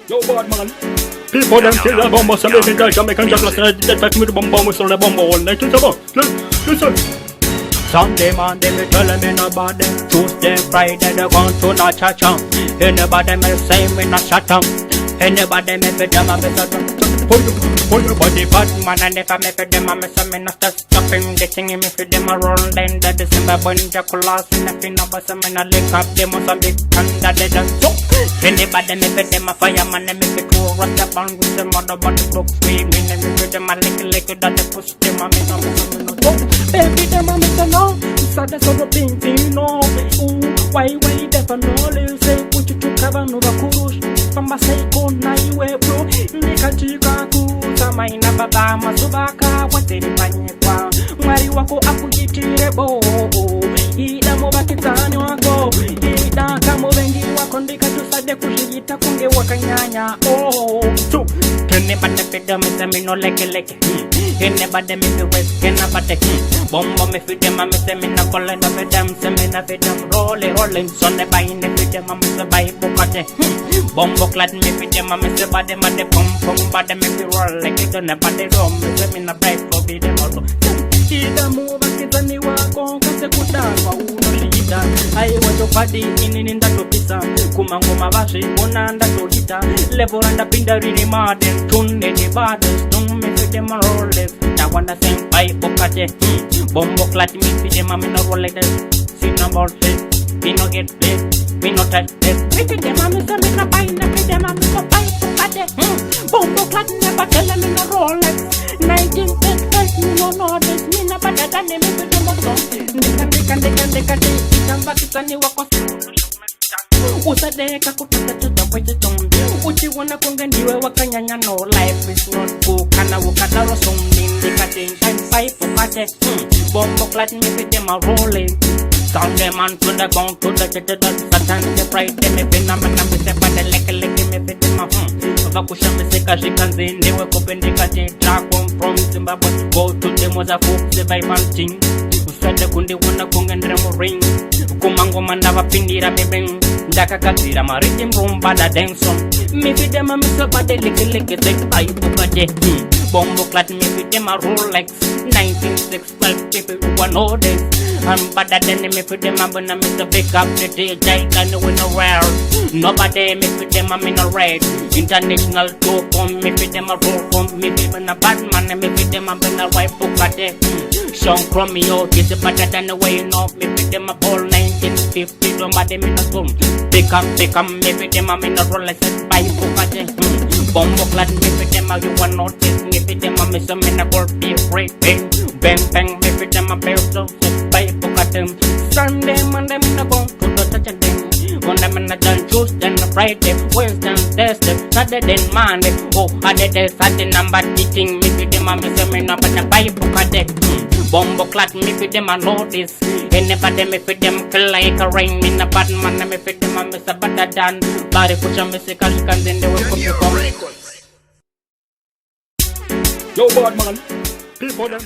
Yo, bad man. People them kill the bomb, so they think I Jamaican just like that. Touch me the bomb, we saw the bomb all night. Listen. Sunday, Monday, me tell them in nobody. Tuesday, Friday, they gone to the church. Anybody me say me not shut up. Anybody me fit them, I be shut up. Pull your body, bad man, and if I me fit them, I me say me not start stopping. The thing me fit them a roll, then the December burn Jaculas. And if you know about some me not link up, them was a big under the dance. Anybody me fit them a fireman, and me fit to rust up and with them other body broke screaming. And me fit them a lick that they push them, I me no. Baby, them a me say no. So that's all the thing, you know. Why never know? They say put you to cover no vacuous. From a say go na iwe bro. Nikachika kusama ina baba masubaka wateri panyekwa. Mwari wako akujitire bo. Ida mobakitani wako. Ida kamo bengi wako ndika tusade kushijita kunge wakanyanya. So anybody fit them is a me no like. Anybody me fi west anybody. Bombo me fit them, me say me na calling up with them. Say me na fit them rolling. Sunday by in the fit them, me say by bukate. Bombo clad me fit them, me say body ma de pum body me fi roll like it don't body rum. Me say me na bright for be them also. Ida move kitani wako kase kudangwa unolida. Ai wacho padi in that pizza. Kumangoma bashi unanda tolita. Level and pinda really mad and tune the baddest. Don't me fit them roll left. I wanna sing by bukate. Bombo clat me fit them, me no roll like that. See no more shit. Me no get paid. Me no touch this. Me fit them, me say me no buy. Me fit them, me no buy bukate. Bombo clat never tell me no roll like 1950s. Me no know this. Me no better than them. Me fit them also. Nika. Itamba kitani wako. Usadeka kupita tutawaitum. Uchiwana kungandiwe wakanyanya no life is not cool. Kana wukata rosum indicate time fight for pate. Bombo clat me fit them a rolling. Sound them on to the ground to the Satan the pride them me phenomenon me say but the like me fit them a Vakusha me say kashi kanzi niwe kupendikate. Track from Zimbabwe go to the Mozambique survival team. Usade kundi wana kungendere mo ring. Kumangoma ndavapindira bebeng. Ndakakadzira mariti mrumba da denson. Me fit them a miss about the lick take I bukate. Bombo clat me fit them a Rolex 1965 people who are know this. I'm better than me fit them a gonna miss a pick up the DJ can win a rare. Nobody me fit them a in a red. International tour from me fit them a roll from me even a bad man me fit them a gonna wipe bukate. Sean Chromeo is better than the way you know me fit them a ball 1950 nobody me no spoon. Pick up me fit them a in a Rolex by bukate. Bombo clad me fit them a you want notice me fit them a miss a in a gold be great bang me fit them a pair of by bukate. Sunday Monday me no go to the touch them. When them in a done Tuesday and Friday, Wednesday, Thursday, Saturday, Monday. Oh, Saturday number teaching me fit them a miss a in a by bukate. Bombo clat me fit them a notice. Anybody me fit them kill like a rain. In a bad man me fit them a miss a better than. Body push a miss a cash can then they will come to come. Yo bad man, people them